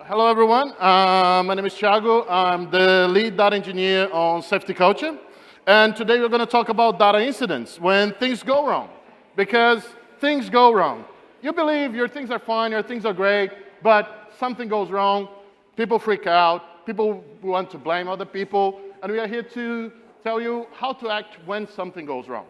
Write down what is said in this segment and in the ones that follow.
Hello everyone. My name is Thiago. I'm the lead data engineer on SafetyCulture. And today we're going to talk about data incidents, when things go wrong. Because things go wrong. You believe your things are fine, your things are great, but something goes wrong, people freak out, people want to blame other people, and we are here to tell you how to act when something goes wrong.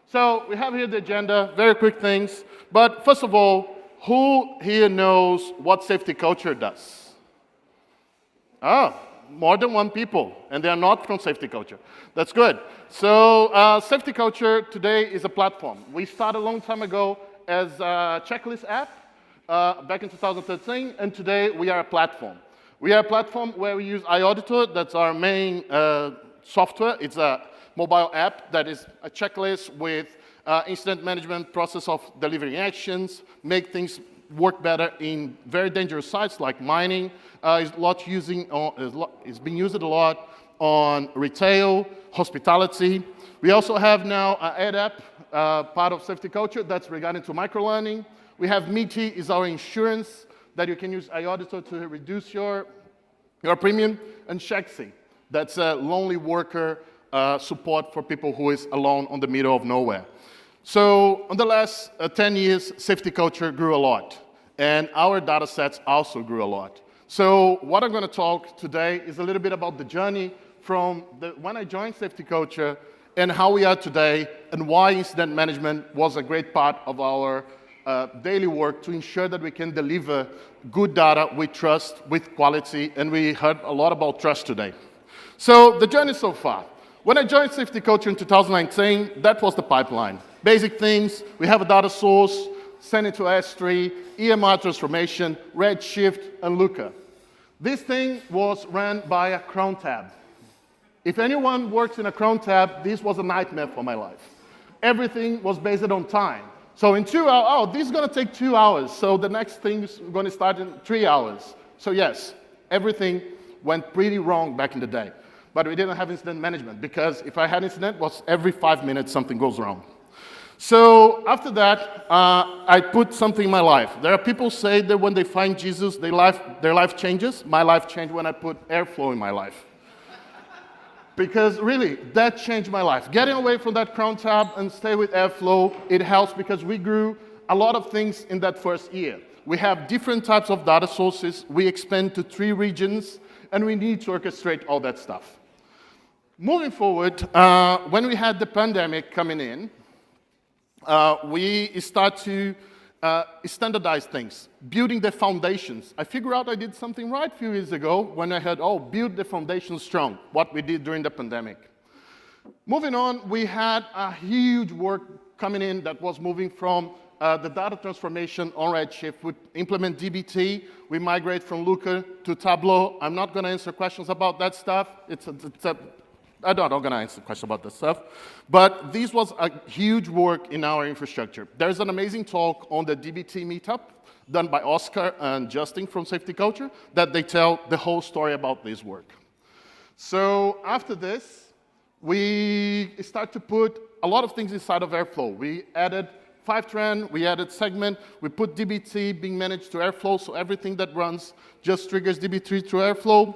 So we have here the agenda, very quick things, but first of all, who here knows what SafetyCulture does? More than one people, and they are not from SafetyCulture. That's good. So SafetyCulture today is a platform. We started a long time ago as a checklist app back in 2013, and today we are a platform. We are a platform where we use iAuditor. That's our main software. It's a mobile app that is a checklist with incident management process of delivering actions, make things work better in very dangerous sites like mining. It's being used a lot on retail, hospitality. We also have now an ad app, part of SafetyCulture, that's regarding to microlearning. We have Meaty, is our insurance that you can use iAuditor to reduce your premium, and Shexy, that's a lonely worker support for people who is alone on the middle of nowhere. So in the last 10 years, SafetyCulture grew a lot, and our data sets also grew a lot. So what I'm going to talk today is a little bit about the journey from when I joined SafetyCulture and how we are today, and why incident management was a great part of our daily work to ensure that we can deliver good data with trust, with quality, and we heard a lot about trust today. So the journey so far. When I joined SafetyCulture in 2019, that was the pipeline. Basic things, we have a data source, send it to S3, EMR transformation, Redshift, and Looker. This thing was run by a cron tab. If anyone works in a cron tab, this was a nightmare for my life. Everything was based on time. So in 2 hours, this is going to take 2 hours, so the next thing is going to start in 3 hours. So yes, everything went pretty wrong back in the day. But we didn't have incident management, because if I had incident, it was every 5 minutes something goes wrong. So after that, I put something in my life. There are people say that when they find Jesus, their life changes. My life changed when I put Airflow in my life. Because really, that changed my life. Getting away from that cron tab and stay with Airflow, it helps because we grew a lot of things in that first year. We have different types of data sources. We expand to 3 regions, and we need to orchestrate all that stuff. Moving forward, when we had the pandemic coming in, we start to standardize things, building the foundations. I figured out I did something right a few years ago when I heard, build the foundation strong, what we did during the pandemic. Moving on, we had a huge work coming in that was moving from the data transformation on Redshift. We implement DBT, we migrate from Looker to Tableau. I'm not going to answer questions about that stuff. I'm not going to answer questions about that stuff. But this was a huge work in our infrastructure. There's an amazing talk on the DBT meetup done by Oscar and Justin from SafetyCulture that they tell the whole story about this work. So after this, we start to put a lot of things inside of Airflow. We added Fivetran, we added Segment, we put DBT being managed to Airflow, so everything that runs just triggers DB3 through Airflow.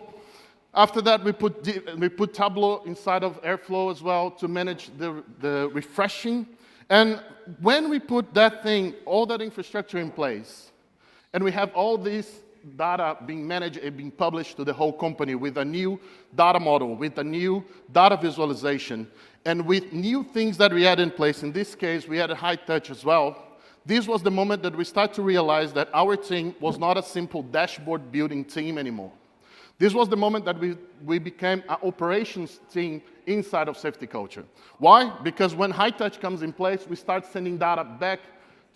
After that, we put Tableau inside of Airflow as well to manage the refreshing. And when we put that thing, all that infrastructure in place, and we have all this data being managed and being published to the whole company with a new data model, with a new data visualization, and with new things that we had in place, in this case, we had a high touch as well. This was the moment that we start to realize that our team was not a simple dashboard building team anymore. This was the moment that we became an operations team inside of SafetyCulture. Why? Because when high touch comes in place, we start sending data back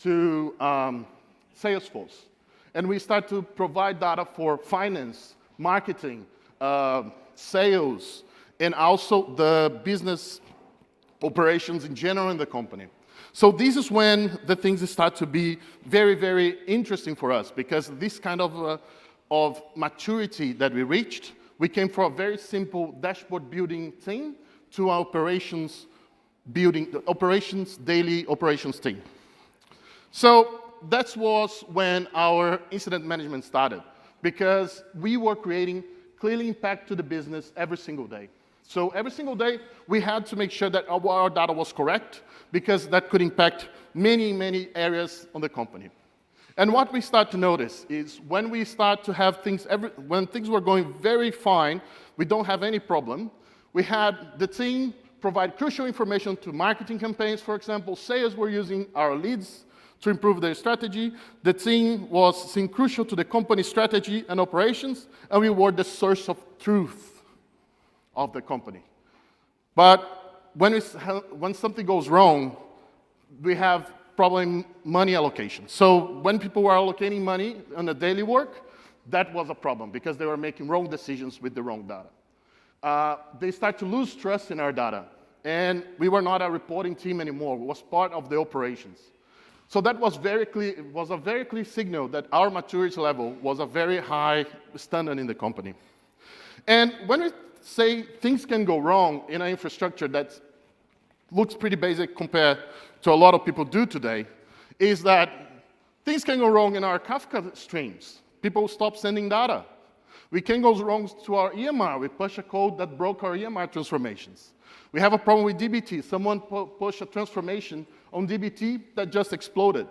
to Salesforce. And we start to provide data for finance, marketing, sales, and also the business operations in general in the company. So this is when the things start to be very, very interesting for us, because this kind of maturity that we reached, we came from a very simple dashboard building team to our operations building, daily operations team. So that was when our incident management started. because we were creating clear impact to the business every single day. So every single day, we had to make sure that our data was correct, because that could impact many, many areas on the company. And what we start to notice is when we start to have things, when things were going very fine, we don't have any problem. We had the team provide crucial information to marketing campaigns, for example. Sales were using our leads to improve their strategy. The team was seeing crucial to the company's strategy and operations, and we were the source of truth of the company. But when something goes wrong, we have problem money allocation. So when people were allocating money on the daily work, that was a problem because they were making wrong decisions with the wrong data. They start to lose trust in our data, and we were not a reporting team anymore. It was part of the operations. So that was very clear. It was a very clear signal that our maturity level was a very high standard in the company. And when we say things can go wrong in an infrastructure that looks pretty basic compared to a lot of people do today, is that things can go wrong in our Kafka streams. People stop sending data. We can go wrong to our EMR. We push a code that broke our EMR transformations. We have a problem with DBT. Someone pushed a transformation on DBT that just exploded.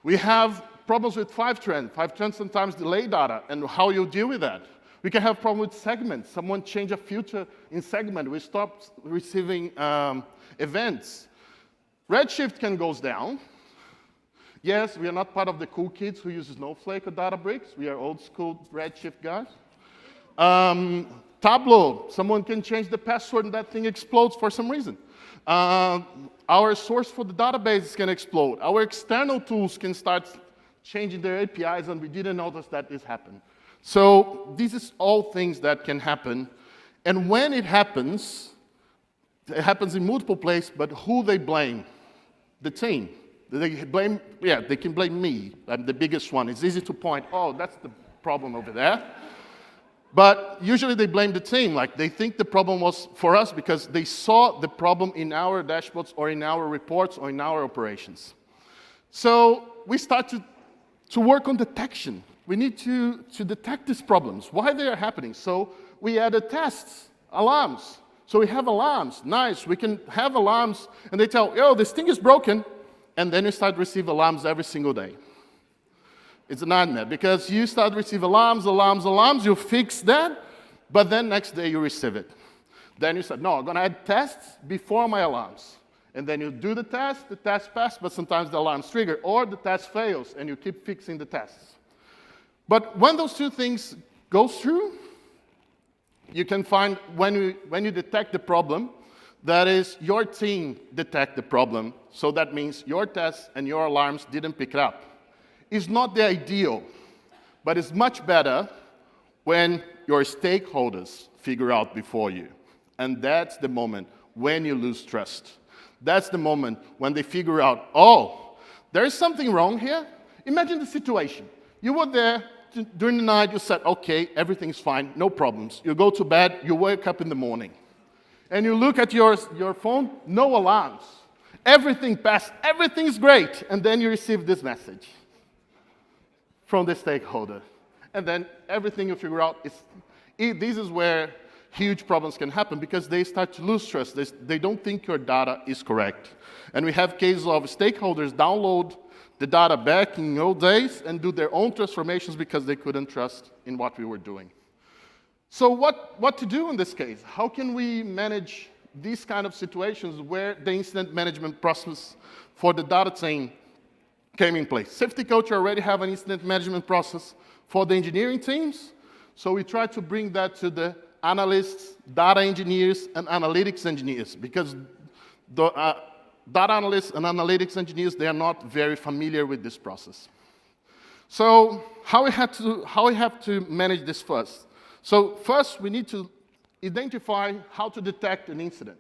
We have problems with Fivetran. Fivetran sometimes delay data, and how you deal with that. We can have problem with segments. Someone change a filter in segment. We stop receiving events. Redshift can go down. Yes, we are not part of the cool kids who use Snowflake or Databricks. We are old school Redshift guys. Tableau, someone can change the password and that thing explodes for some reason. Our source for the database can explode. Our external tools can start changing their APIs, and we didn't notice that this happened. So this is all things that can happen. And when it happens in multiple places, but who they blame? The team. They can blame me. I'm the biggest one. It's easy to point, oh, that's the problem over there. But usually they blame the team. Like they think the problem was for us because they saw the problem in our dashboards or in our reports or in our operations. So we start to work on detection. We need to detect these problems, why they are happening. So we added tests, alarms. So we have alarms. Nice, we can have alarms, and they tell, oh, this thing is broken, and then you start to receive alarms every single day. It's a nightmare, because you start to receive alarms, you fix that, but then next day you receive it. Then you said, no, I'm going to add tests before my alarms. And then you do the test passes, but sometimes the alarms trigger, or the test fails, and you keep fixing the tests. But when those two things go through, you can find when you detect the problem, that is your team detect the problem, so that means your tests and your alarms didn't pick it up. It's not the ideal, but it's much better when your stakeholders figure out before you. And that's the moment when you lose trust. That's the moment when they figure out, oh, there is something wrong here. Imagine the situation. You were there during the night, you said, okay, everything's fine, no problems. You go to bed, you wake up in the morning. And you look at your phone, no alarms. Everything passed, everything's great. And then you receive this message from the stakeholder. And then everything you figure out is, this is where huge problems can happen, because they start to lose trust. They don't think your data is correct. And we have cases of stakeholders download the data back in old days and do their own transformations because they couldn't trust in what we were doing. So what to do in this case? How can we manage these kind of situations where the incident management process for the data team came in place? SafetyCulture already have an incident management process for the engineering teams, so we try to bring that to the analysts, data engineers, and analytics engineers, because the data analysts and analytics engineers, they are not very familiar with this process. So how we have to manage this first? So first, we need to identify how to detect an incident.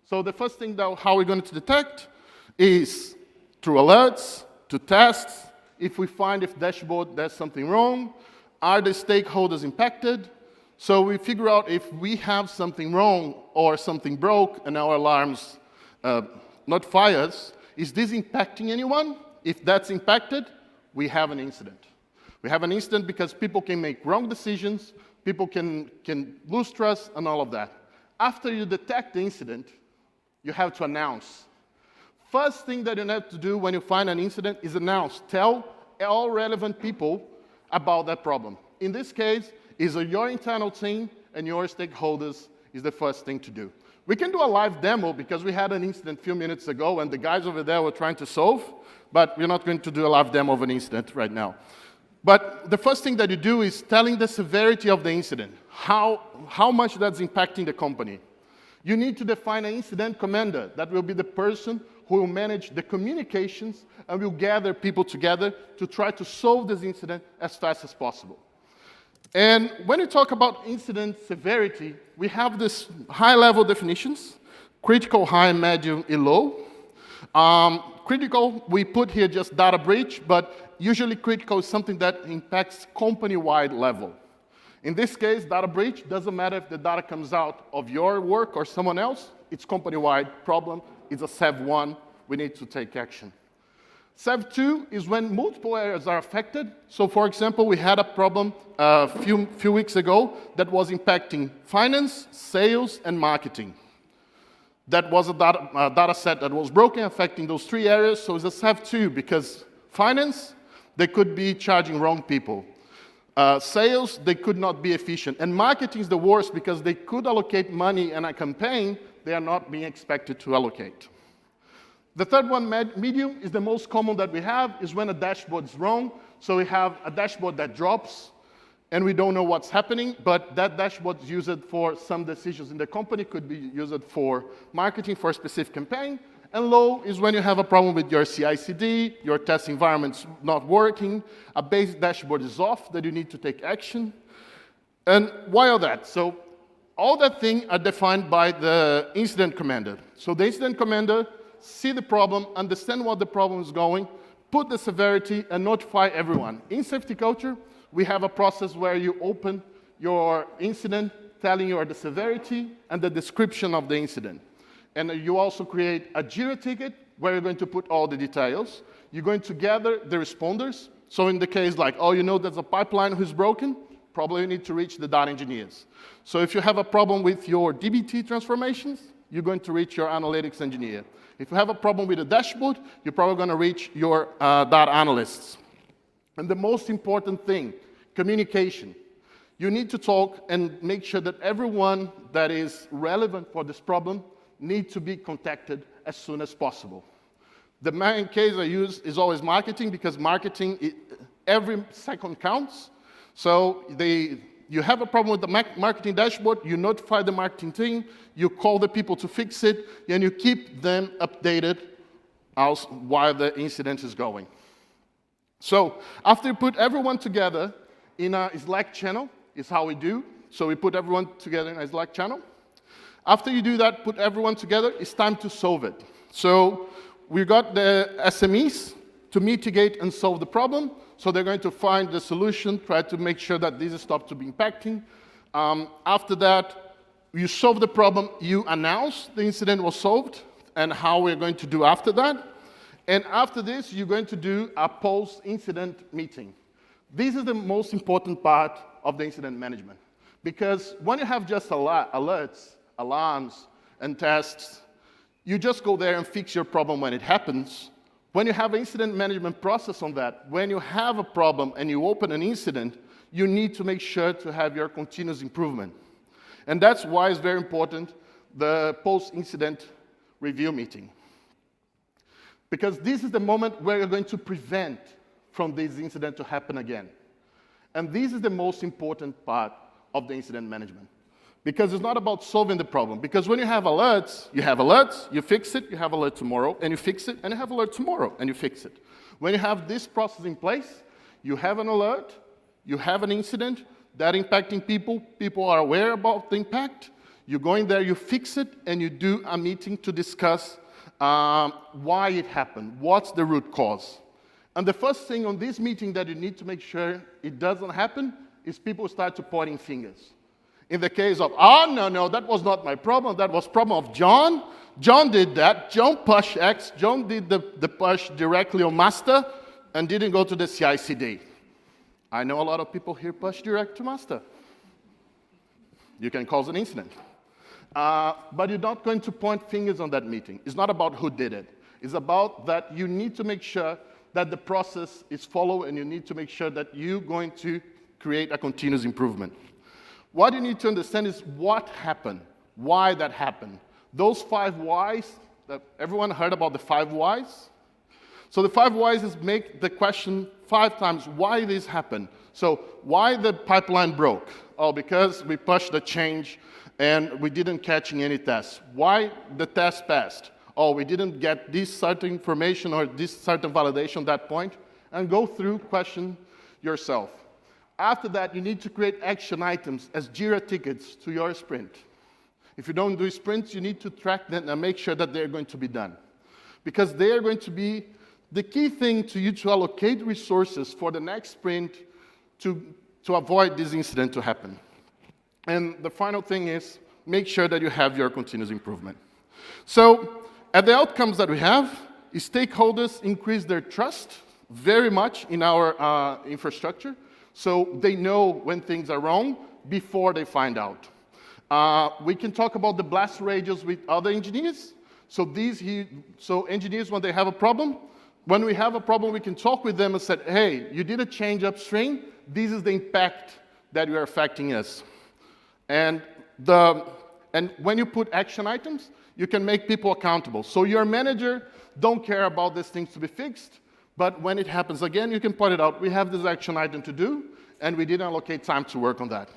So the first thing that how we're going to detect is through alerts, to tests. If we find if dashboard there's something wrong, are the stakeholders impacted? So we figure out if we have something wrong or something broke and our alarms not fires, is this impacting anyone? If that's impacted, we have an incident. We have an incident because people can make wrong decisions, people can lose trust, and all of that. After you detect the incident, you have to announce. First thing that you have to do when you find an incident is announce. Tell all relevant people about that problem. In this case, is your internal team and your stakeholders is the first thing to do. We can do a live demo because we had an incident a few minutes ago and the guys over there were trying to solve, but we're not going to do a live demo of an incident right now. But the first thing that you do is telling the severity of the incident, how much that's impacting the company. You need to define an incident commander. That will be the person who will manage the communications and will gather people together to try to solve this incident as fast as possible. And when you talk about incident severity, we have this high-level definitions, critical, high, medium, and low. Critical, we put here just data breach, but usually critical is something that impacts company-wide level. In this case, data breach, doesn't matter if the data comes out of your work or someone else, it's company-wide problem, it's a SEV1, we need to take action. SEV2 is when multiple areas are affected. So for example, we had a problem a few weeks ago that was impacting finance, sales, and marketing. That was a data set that was broken, affecting those three areas, so it's a SEV2 because finance, they could be charging wrong people. Sales, they could not be efficient. And marketing is the worst because they could allocate money in a campaign they are not being expected to allocate. The third one, medium, is the most common that we have, is when a dashboard is wrong. So we have a dashboard that drops, and we don't know what's happening, but that dashboard is used for some decisions in the company, could be used for marketing for a specific campaign. And low is when you have a problem with your CI/CD, your test environment's not working, a base dashboard is off, that you need to take action. And why all that? So all that thing are defined by the incident commander. So the incident commander see the problem, understand what the problem is going, put the severity, and notify everyone. In SafetyCulture, we have a process where you open your incident, telling you the severity and the description of the incident. And you also create a Jira ticket where you're going to put all the details. You're going to gather the responders. So in the case like, oh, you know there's a pipeline who's broken, probably you need to reach the data engineers. So if you have a problem with your DBT transformations, you're going to reach your analytics engineer. If you have a problem with a dashboard, you're probably going to reach your data analysts. And the most important thing, communication. You need to talk and make sure that everyone that is relevant for this problem needs to be contacted as soon as possible. The main case I use is always marketing, because marketing, every second counts. So you have a problem with the marketing dashboard, you notify the marketing team, you call the people to fix it, and you keep them updated while the incident is going. So after you put everyone together in a Slack channel, is how we do. So we put everyone together in a Slack channel. After you do that, put everyone together, it's time to solve it. So we got the SMEs to mitigate and solve the problem. So they're going to find the solution, try to make sure that this stops to be impacting. After that, you solve the problem, you announce the incident was solved and how we're going to do after that. And after this, you're going to do a post-incident meeting. This is the most important part of the incident management. Because when you have just alerts, alarms, and tests, you just go there and fix your problem when it happens. When you have an incident management process on that, when you have a problem and you open an incident, you need to make sure to have your continuous improvement. And that's why it's very important, the post-incident review meeting. Because this is the moment where you're going to prevent from this incident to happen again. And this is the most important part of the incident management. Because it's not about solving the problem. Because when you have alerts, you fix it, you have alert tomorrow, and you fix it, and you have alert tomorrow, and you fix it. When you have this process in place, you have an alert, you have an incident that impacting people, people are aware about the impact, you go in there, you fix it, and you do a meeting to discuss why it happened, what's the root cause. And the first thing on this meeting that you need to make sure it doesn't happen is people start to pointing fingers. In the case of, oh, no, that was not my problem, that was problem of John. John did that, John pushed X, John did the push directly on master and didn't go to the CI/CD. I know a lot of people here push direct to master. You can cause an incident. But you're not going to point fingers on that meeting. It's not about who did it. It's about that you need to make sure that the process is followed, and you need to make sure that you're going to create a continuous improvement. What you need to understand is what happened, why that happened. Those 5 whys, everyone heard about the 5 whys? So the 5 whys is make the question 5 times, why this happened? So why the pipeline broke? Oh, because we pushed the change and we didn't catch any tests. Why the test passed? Oh, we didn't get this certain information or this certain validation at that point. And go through, question yourself. After that, you need to create action items as Jira tickets to your sprint. If you don't do sprints, you need to track them and make sure that they're going to be done. Because they are going to be the key thing to you to allocate resources for the next sprint to avoid this incident to happen. And the final thing is, make sure that you have your continuous improvement. So, at the outcomes that we have, stakeholders increase their trust very much in our infrastructure, so they know when things are wrong before they find out. We can talk about the blast radius with other engineers. So engineers, when they have a problem, when we have a problem, we can talk with them and say, hey, you did a change upstream. This is the impact that you are affecting us. And when you put action items, you can make people accountable. So your manager don't care about these things to be fixed, but when it happens again, you can point it out. We have this action item to do, and we didn't allocate time to work on that.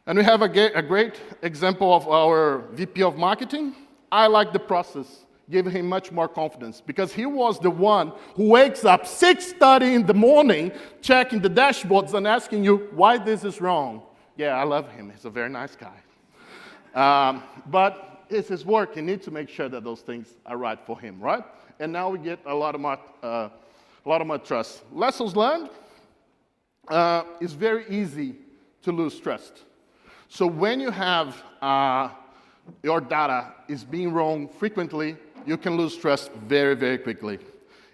And we have a great example of our VP of marketing. I like the process, gave him much more confidence, because he was the one who wakes up 6:30 in the morning, checking the dashboards and asking you why this is wrong. Yeah, I love him. He's a very nice guy. But it's his work. You need to make sure that those things are right for him, right? And now we get a lot of more trust. Lessons learned. It's very easy to lose trust. So when you have your data is being wrong frequently, you can lose trust very, very quickly.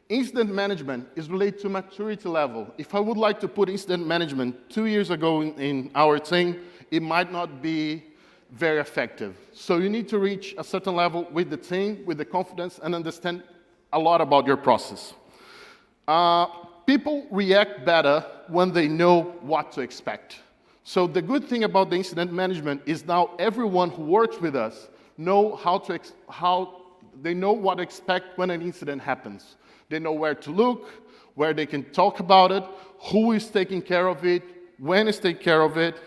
Incident management is related to maturity level. If I would like to put incident management 2 years ago in our team, it might not be very effective. So you need to reach a certain level with the team, with the confidence, and understand a lot about your process. People react better when they know what to expect. So the good thing about the incident management is now everyone who works with us know they know what to expect when an incident happens. They know where to look, where they can talk about it, who is taking care of it, when is taking care of it.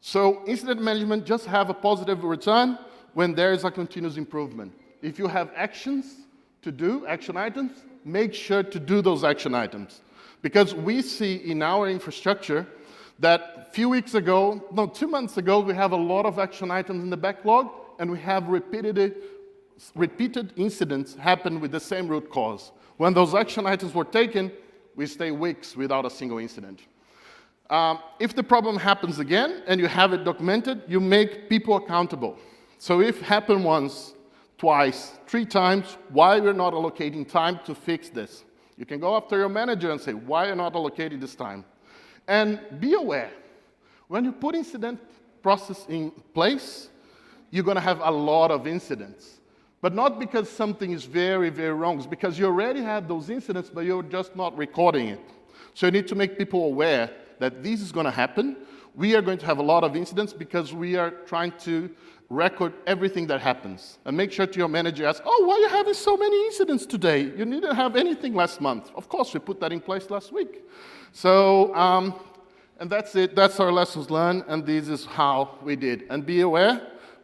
So incident management just have a positive return when there is a continuous improvement. If you have actions to do, action items, make sure to do those action items. Because we see in our infrastructure that 2 months ago, we have a lot of action items in the backlog, and we have repeated incidents happen with the same root cause. When those action items were taken, we stay weeks without a single incident. If the problem happens again, and you have it documented, you make people accountable. So if it happened once, twice, 3 times, why we're not allocating time to fix this? You can go after your manager and say, why are you not allocating this time? And be aware, when you put incident process in place, you're going to have a lot of incidents. But not because something is very, very wrong. It's because you already have those incidents, but you're just not recording it. So you need to make people aware that this is going to happen. We are going to have a lot of incidents because we are trying to record everything that happens. And make sure to your manager, ask, oh, why are you having so many incidents today? You didn't have anything last month. Of course, we put that in place last week. So, and that's it. That's our lessons learned, and this is how we did. And be aware,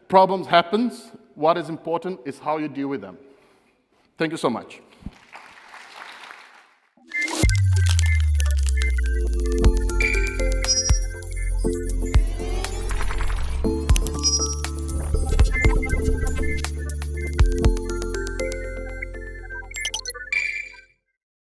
problems happen. What is important is how you deal with them. Thank you so much.